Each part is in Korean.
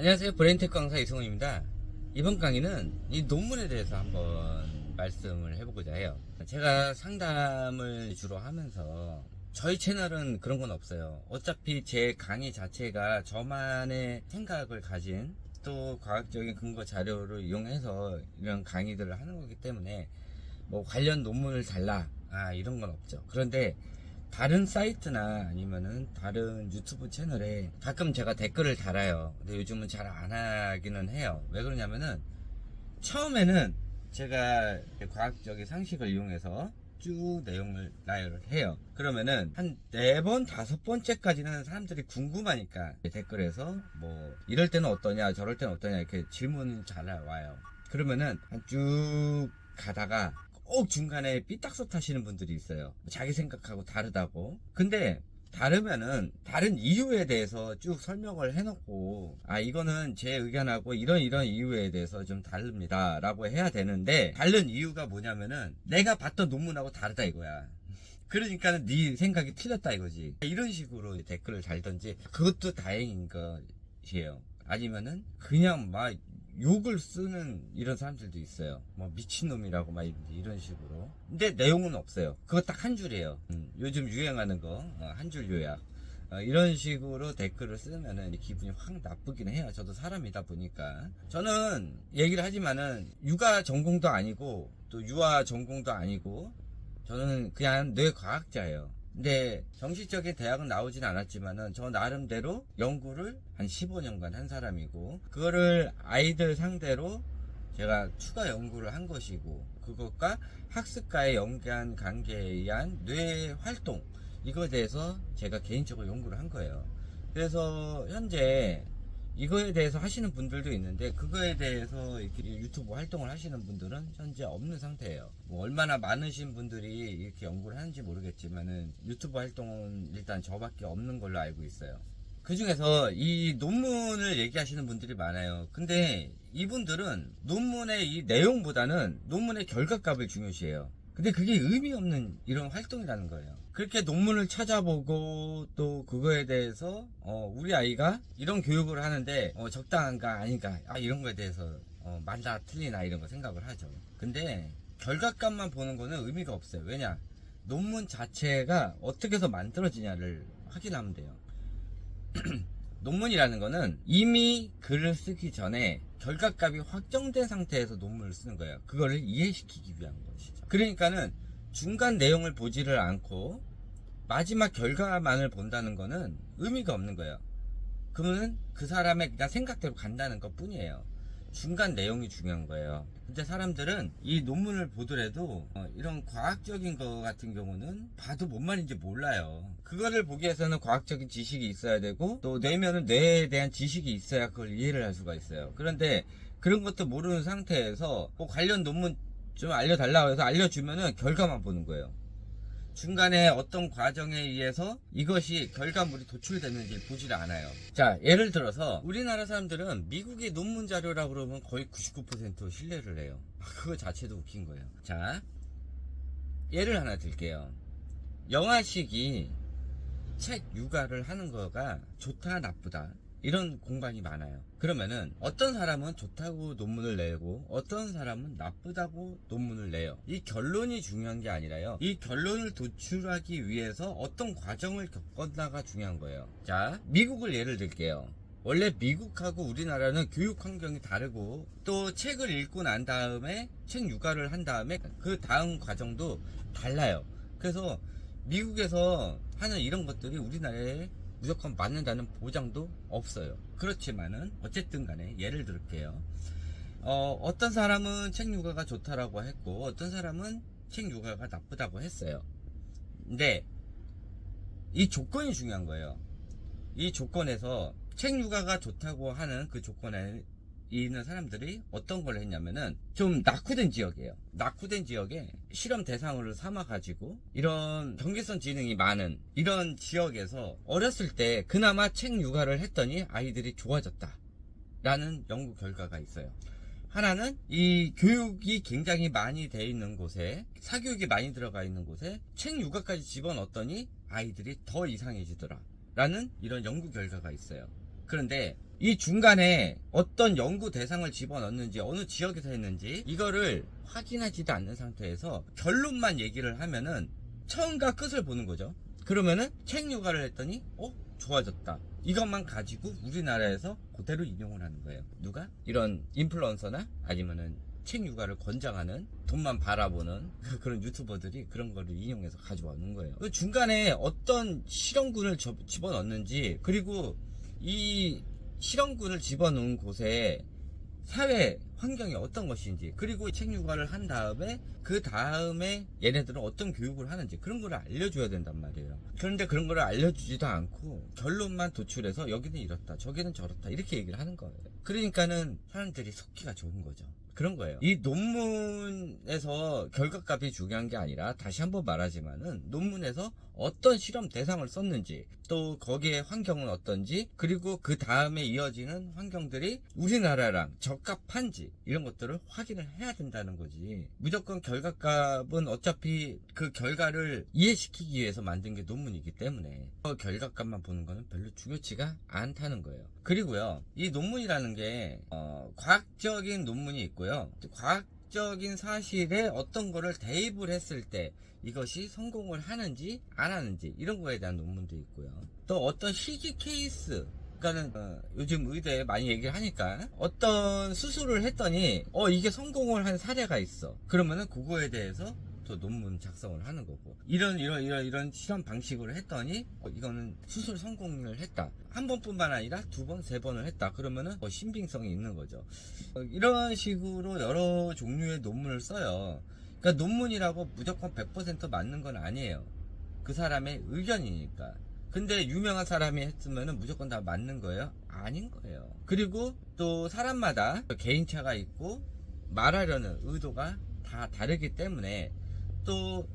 안녕하세요. 브레인테크 강사 이승훈입니다. 이번 강의는 이 논문에 대해서 한번 말씀을 해보고자 해요. 제가 상담을 주로 하면서 저희 채널은 그런 건 없어요. 어차피 제 강의 자체가 저만의 생각을 가진 또 과학적인 근거 자료를 이용해서 이런 강의들을 하는 거기 때문에 뭐 관련 논문을 달라 이런 건 없죠. 그런데 다른 사이트나 아니면은 다른 유튜브 채널에 가끔 제가 댓글을 달아요. 근데 요즘은 잘 안 하기는 해요. 왜 그러냐면은 처음에는 제가 과학적인 상식을 이용해서 쭉 내용을 나열을 해요. 그러면은 한 4번, 5번째까지는 사람들이 궁금하니까 댓글에서 뭐 이럴 때는 어떠냐, 저럴 때는 어떠냐 이렇게 질문이 잘 와요. 그러면은 쭉 가다가 꼭 중간에 삐딱선 하시는 분들이 있어요. 자기 생각하고 다르다고. 근데 다르면은 다른 이유에 대해서 쭉 설명을 해놓고 이거는 제 의견하고 이런 이유에 대해서 좀 다릅니다 라고 해야 되는데, 다른 이유가 뭐냐면은 내가 봤던 논문하고 다르다 이거야. 그러니까는 네 생각이 틀렸다 이거지. 이런 식으로 댓글을 달던지, 그것도 다행인 것이에요. 아니면은 그냥 막 욕을 쓰는 이런 사람들도 있어요. 뭐 미친놈이라고 막 이런 식으로. 근데 내용은 없어요. 그거 딱 한 줄이에요. 요즘 유행하는 거 한 줄 요약. 이런 식으로 댓글을 쓰면은 기분이 확 나쁘긴 해요. 저도 사람이다 보니까. 저는 얘기를 하지만은 육아 전공도 아니고 또 유아 전공도 아니고 저는 그냥 뇌과학자예요. 근데 정식적인 대학은 나오진 않았지만은 저 나름대로 연구를 한 15년간 한 사람이고, 그거를 아이들 상대로 제가 추가 연구를 한 것이고, 그것과 학습과의 연관 관계에 의한 뇌 활동, 이거에 대해서 제가 개인적으로 연구를 한 거예요. 그래서 현재 이거에 대해서 하시는 분들도 있는데, 그거에 대해서 이렇게 유튜브 활동을 하시는 분들은 현재 없는 상태예요. 뭐 얼마나 많으신 분들이 이렇게 연구를 하는지 모르겠지만은 유튜브 활동은 일단 저밖에 없는 걸로 알고 있어요. 그 중에서 이 논문을 얘기하시는 분들이 많아요. 근데 이분들은 논문의 이 내용보다는 논문의 결과값을 중요시해요. 근데 그게 의미 없는 이런 활동이라는 거예요. 그렇게 논문을 찾아보고 또 그거에 대해서 우리 아이가 이런 교육을 하는데 적당한가 아닌가 이런 거에 대해서 맞나 틀리나 이런 거 생각을 하죠. 근데 결과값만 보는 거는 의미가 없어요. 왜냐? 논문 자체가 어떻게 해서 만들어지냐를 확인하면 돼요. 논문이라는 거는 이미 글을 쓰기 전에 결과값이 확정된 상태에서 논문을 쓰는 거예요. 그거를 이해시키기 위한 것이죠. 그러니까는 중간 내용을 보지를 않고 마지막 결과만을 본다는 거는 의미가 없는 거예요. 그러면 그 사람의 그냥 생각대로 간다는 것 뿐이에요. 중간 내용이 중요한 거예요. 근데 사람들은 이 논문을 보더라도 이런 과학적인 거 같은 경우는 봐도 뭔 말인지 몰라요. 그거를 보기 위해서는 과학적인 지식이 있어야 되고, 또 뇌면은 뇌에 대한 지식이 있어야 그걸 이해를 할 수가 있어요. 그런데 그런 것도 모르는 상태에서 뭐 관련 논문 좀 알려달라고 해서 알려주면은 결과만 보는 거예요. 중간에 어떤 과정에 의해서 이것이 결과물이 도출됐는지 보지를 않아요. 자, 예를 들어서 우리나라 사람들은 미국의 논문 자료라고 그러면 거의 99% 신뢰를 해요. 그거 자체도 웃긴 거예요. 자, 예를 하나 들게요. 영아식이 책 육아를 하는 거가 좋다 나쁘다 이런 공방이 많아요. 그러면은 어떤 사람은 좋다고 논문을 내고 어떤 사람은 나쁘다고 논문을 내요. 이 결론이 중요한 게 아니라요, 이 결론을 도출하기 위해서 어떤 과정을 겪었나가 중요한 거예요. 자, 미국을 예를 들게요. 원래 미국하고 우리나라는 교육 환경이 다르고, 또 책을 읽고 난 다음에 책 육아를 한 다음에 그 다음 과정도 달라요. 그래서 미국에서 하는 이런 것들이 우리나라에 무조건 맞는다는 보장도 없어요. 그렇지만은 어쨌든 간에 예를 들게요. 어떤 사람은 책 육아가 좋다라고 했고 어떤 사람은 책 육아가 나쁘다고 했어요. 근데 이 조건이 중요한 거예요. 이 조건에서 책 육아가 좋다고 하는 그 조건에 있는 사람들이 어떤 걸 했냐면은 좀 낙후된 지역이에요. 낙후된 지역에 실험 대상으로 삼아가지고 이런 경계선 지능이 많은 이런 지역에서 어렸을 때 그나마 책 육아를 했더니 아이들이 좋아졌다 라는 연구 결과가 있어요. 하나는 이 교육이 굉장히 많이 돼 있는 곳에, 사교육이 많이 들어가 있는 곳에 책 육아까지 집어넣었더니 아이들이 더 이상해지더라 라는 이런 연구 결과가 있어요. 그런데 이 중간에 어떤 연구 대상을 집어넣는지 어느 지역에서 했는지 이거를 확인하지도 않는 상태에서 결론만 얘기를 하면은 처음과 끝을 보는 거죠. 그러면은 책 요가를 했더니 좋아졌다. 이것만 가지고 우리나라에서 그대로 인용을 하는 거예요. 누가? 이런 인플루언서나 아니면은 책 육아를 권장하는 돈만 바라보는 그런 유튜버들이 그런 거를 인용해서 가져오는 거예요. 그 중간에 어떤 실험군을 집어넣는지, 그리고 이 실험군을 집어넣은 곳에 사회 환경이 어떤 것인지, 그리고 책 육아를 한 다음에 그 다음에 얘네들은 어떤 교육을 하는지 그런 거를 알려줘야 된단 말이에요. 그런데 그런 거를 알려주지도 않고 결론만 도출해서 여기는 이렇다 저기는 저렇다 이렇게 얘기를 하는 거예요. 그러니까는 사람들이 속기가 좋은 거죠. 그런 거예요. 이 논문에서 결과값이 중요한 게 아니라, 다시 한번 말하지만은 논문에서 어떤 실험 대상을 썼는지, 또 거기에 환경은 어떤지, 그리고 그 다음에 이어지는 환경들이 우리나라랑 적합한지 이런 것들을 확인을 해야 된다는 거지. 무조건 결과값은 어차피 그 결과를 이해시키기 위해서 만든 게 논문이기 때문에 그 결과값만 보는 거는 별로 중요치가 않다는 거예요. 그리고요, 이 논문이라는 게 과학적인 논문이 있고요, 과학적인 사실에 어떤 거를 대입을 했을 때 이것이 성공을 하는지 안 하는지 이런 거에 대한 논문도 있고요. 또 어떤 희귀 케이스, 그러니까는 요즘 의대에 많이 얘기를 하니까 어떤 수술을 했더니 이게 성공을 한 사례가 있어. 그러면은 그거에 대해서 또 논문 작성을 하는 거고, 이런 실험 방식으로 했더니 이거는 수술 성공을 했다. 한 번뿐만 아니라 두 번, 세 번을 했다. 그러면은 신빙성이 있는 거죠. 이런 식으로 여러 종류의 논문을 써요. 그러니까 논문이라고 무조건 100% 맞는 건 아니에요. 그 사람의 의견이니까. 근데 유명한 사람이 했으면은 무조건 다 맞는 거예요? 아닌 거예요. 그리고 또 사람마다 개인차가 있고 말하려는 의도가 다 다르기 때문에, 또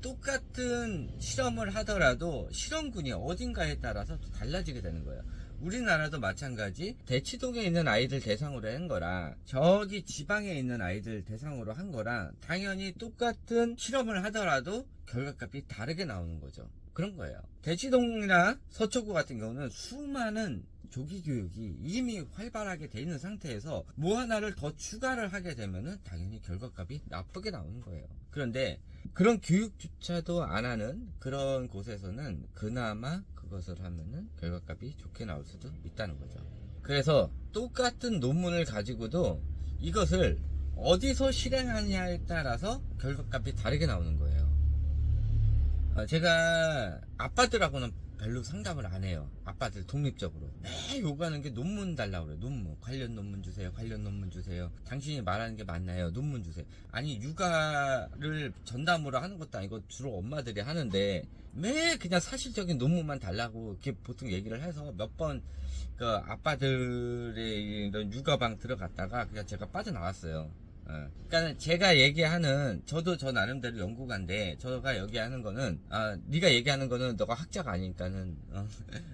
똑같은 실험을 하더라도 실험군이 어딘가에 따라서 또 달라지게 되는 거예요. 우리나라도 마찬가지, 대치동에 있는 아이들 대상으로 한 거랑 저기 지방에 있는 아이들 대상으로 한 거랑 당연히 똑같은 실험을 하더라도 결과값이 다르게 나오는 거죠. 그런 거예요. 대치동이나 서초구 같은 경우는 수많은 조기 교육이 이미 활발하게 돼 있는 상태에서 뭐 하나를 더 추가를 하게 되면은 당연히 결과값이 나쁘게 나오는 거예요. 그런데 그런 교육조차도 안 하는 그런 곳에서는 그나마 그것을 하면은 결과값이 좋게 나올 수도 있다는 거죠. 그래서 똑같은 논문을 가지고도 이것을 어디서 실행하냐에 따라서 결과값이 다르게 나오는 거예요. 제가 아빠들하고는 별로 상담을 안 해요. 아빠들 독립적으로 매일 요구하는 게 논문 달라고 그래요. 논문, 관련 논문 주세요, 관련 논문 주세요. 당신이 말하는 게 맞나요? 논문 주세요. 아니, 육아를 전담으로 하는 것도 아니고 주로 엄마들이 하는데 매일 그냥 사실적인 논문만 달라고 이렇게 보통 얘기를 해서 몇 번 그 아빠들의 이런 육아방 들어갔다가 그냥 제가 빠져나왔어요. 그러니까 제가 얘기하는, 저도 저 나름대로 연구가인데 제가 얘기하는 거는 네가 얘기하는 거는 너가 학자가 아니니까는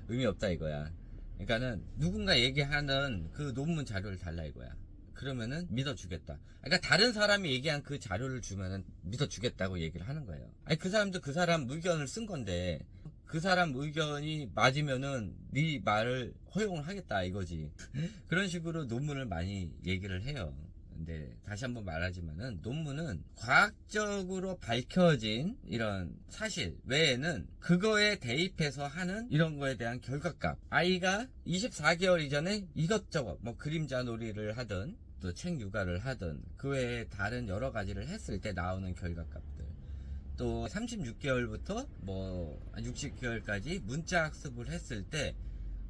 의미 없다 이거야. 그러니까는 누군가 얘기하는 그 논문 자료를 달라 이거야. 그러면은 믿어주겠다. 그러니까 다른 사람이 얘기한 그 자료를 주면은 믿어주겠다고 얘기를 하는 거예요. 아니, 그 사람도 그 사람 의견을 쓴 건데 그 사람 의견이 맞으면은 네 말을 허용을 하겠다 이거지. 그런 식으로 논문을 많이 얘기를 해요. 근데 다시 한번 말하지만은 논문은 과학적으로 밝혀진 이런 사실 외에는 그거에 대입해서 하는 이런 거에 대한 결과값, 아이가 24개월 이전에 이것저것 뭐 그림자 놀이를 하든 또 책 육아를 하든 그 외에 다른 여러 가지를 했을 때 나오는 결과값들, 또 36개월부터 뭐 60개월까지 문자 학습을 했을 때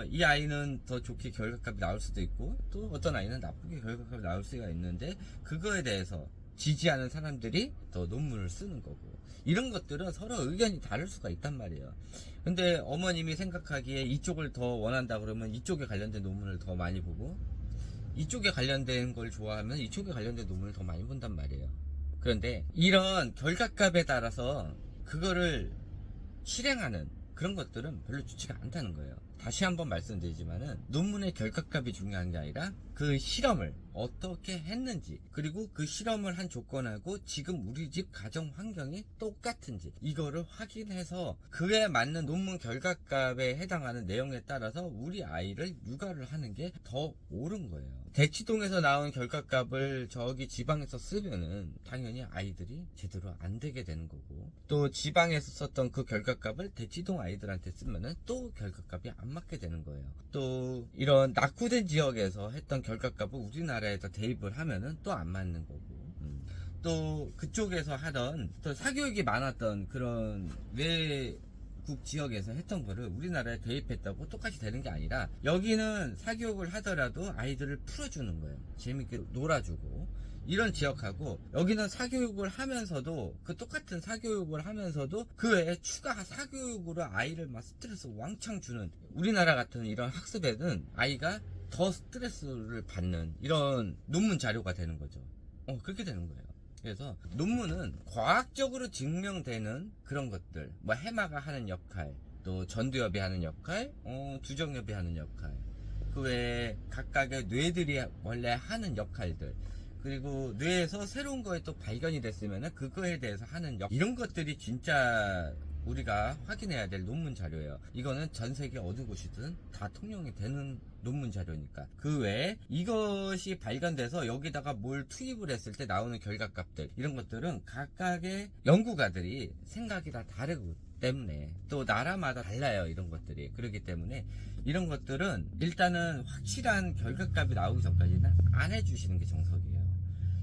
이 아이는 더 좋게 결과값이 나올 수도 있고 또 어떤 아이는 나쁘게 결과값이 나올 수가 있는데, 그거에 대해서 지지하는 사람들이 더 논문을 쓰는 거고, 이런 것들은 서로 의견이 다를 수가 있단 말이에요. 근데 어머님이 생각하기에 이쪽을 더 원한다 그러면 이쪽에 관련된 논문을 더 많이 보고, 이쪽에 관련된 걸 좋아하면 이쪽에 관련된 논문을 더 많이 본단 말이에요. 그런데 이런 결과값에 따라서 그거를 실행하는 그런 것들은 별로 좋지가 않다는 거예요. 다시 한번 말씀드리지만은 논문의 결과값이 중요한 게 아니라 그 실험을 어떻게 했는지, 그리고 그 실험을 한 조건하고 지금 우리 집 가정 환경이 똑같은지 이거를 확인해서 그에 맞는 논문 결과값에 해당하는 내용에 따라서 우리 아이를 육아를 하는 게 더 옳은 거예요. 대치동에서 나온 결과값을 저기 지방에서 쓰면은 당연히 아이들이 제대로 안 되게 되는 거고, 또 지방에서 썼던 그 결과값을 대치동 아이들한테 쓰면은 또 결과값이 안 맞게 되는 거예요. 또 이런 낙후된 지역에서 했던 결과값을 우리나라에다 대입을 하면은 또 안 맞는 거고, 또 그쪽에서 하던 또 사교육이 많았던 그런 외국 지역에서 했던 거를 우리나라에 대입했다고 똑같이 되는 게 아니라, 여기는 사교육을 하더라도 아이들을 풀어주는 거예요. 재밌게 놀아주고, 이런 지역하고, 여기는 사교육을 하면서도, 그 똑같은 사교육을 하면서도 그 외에 추가 사교육으로 아이를 막 스트레스 왕창 주는, 우리나라 같은 이런 학습에는 아이가 더 스트레스를 받는 이런 논문 자료가 되는 거죠. 그렇게 되는 거예요. 그래서 논문은 과학적으로 증명되는 그런 것들, 뭐 해마가 하는 역할, 또 전두엽이 하는 역할, 두정엽이 하는 역할, 그 외에 각각의 뇌들이 원래 하는 역할들, 그리고 뇌에서 새로운 거에 또 발견이 됐으면 그거에 대해서 하는 이런 것들이 진짜 우리가 확인해야 될 논문 자료예요. 이거는 전 세계 어느 곳이든 다 통용이 되는 논문 자료니까. 그 외에 이것이 발견돼서 여기다가 뭘 투입을 했을 때 나오는 결과값들, 이런 것들은 각각의 연구가들이 생각이 다 다르고 때문에, 또 나라마다 달라요, 이런 것들이. 그렇기 때문에 이런 것들은 일단은 확실한 결과값이 나오기 전까지는 안 해주시는 게 정석이에요.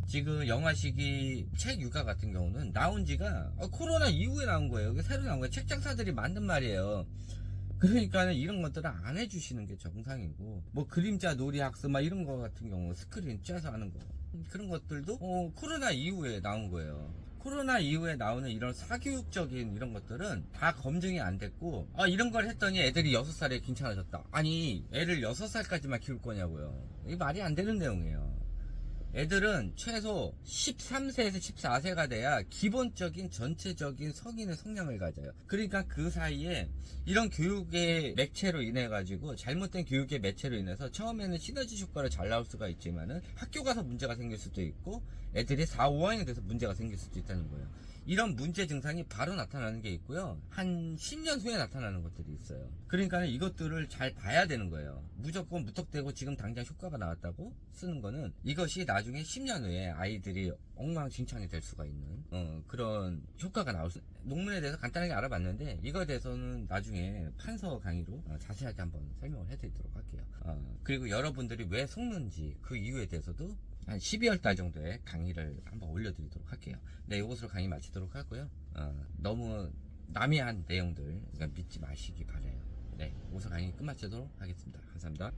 지금 영화식이 책 육아 같은 경우는 나온 지가 코로나 이후에 나온 거예요. 새로 나온 거예요. 책 장사들이 만든 말이에요. 그러니까는 이런 것들은 안 해주시는 게 정상이고, 뭐 그림자 놀이 학습 막 이런 거 같은 경우 스크린 쬐서 하는 거, 그런 것들도 코로나 이후에 나온 거예요. 코로나 이후에 나오는 이런 사교육적인 이런 것들은 다 검증이 안 됐고, 이런 걸 했더니 애들이 6살에 괜찮아졌다. 아니, 애를 6살까지만 키울 거냐고요. 이게 말이 안 되는 내용이에요. 애들은 최소 13세에서 14세가 돼야 기본적인 전체적인 성인의 성향을 가져요. 그러니까 그 사이에 이런 교육의 매체로 인해 가지고, 잘못된 교육의 매체로 인해서 처음에는 시너지 효과를 잘 나올 수가 있지만은 학교 가서 문제가 생길 수도 있고, 애들이 4, 5학년이 돼서 문제가 생길 수도 있다는 거예요. 이런 문제 증상이 바로 나타나는 게 있고요, 한 10년 후에 나타나는 것들이 있어요. 그러니까 이것들을 잘 봐야 되는 거예요. 무조건 무턱대고 지금 당장 효과가 나왔다고 쓰는 거는, 이것이 나중에 10년 후에 아이들이 엉망진창이 될 수가 있는 그런 효과가 나올 수. 논문에 대해서 간단하게 알아봤는데, 이거에 대해서는 나중에 판서 강의로 자세하게 한번 설명을 해드리도록 할게요. 그리고 여러분들이 왜 속는지 그 이유에 대해서도 한 12월 달 정도에 강의를 한번 올려드리도록 할게요. 네, 이것으로 강의 마치도록 하고요. 너무 남이한 내용들 믿지 마시기 바라요. 네, 이것으로 강의 끝마치도록 하겠습니다. 감사합니다.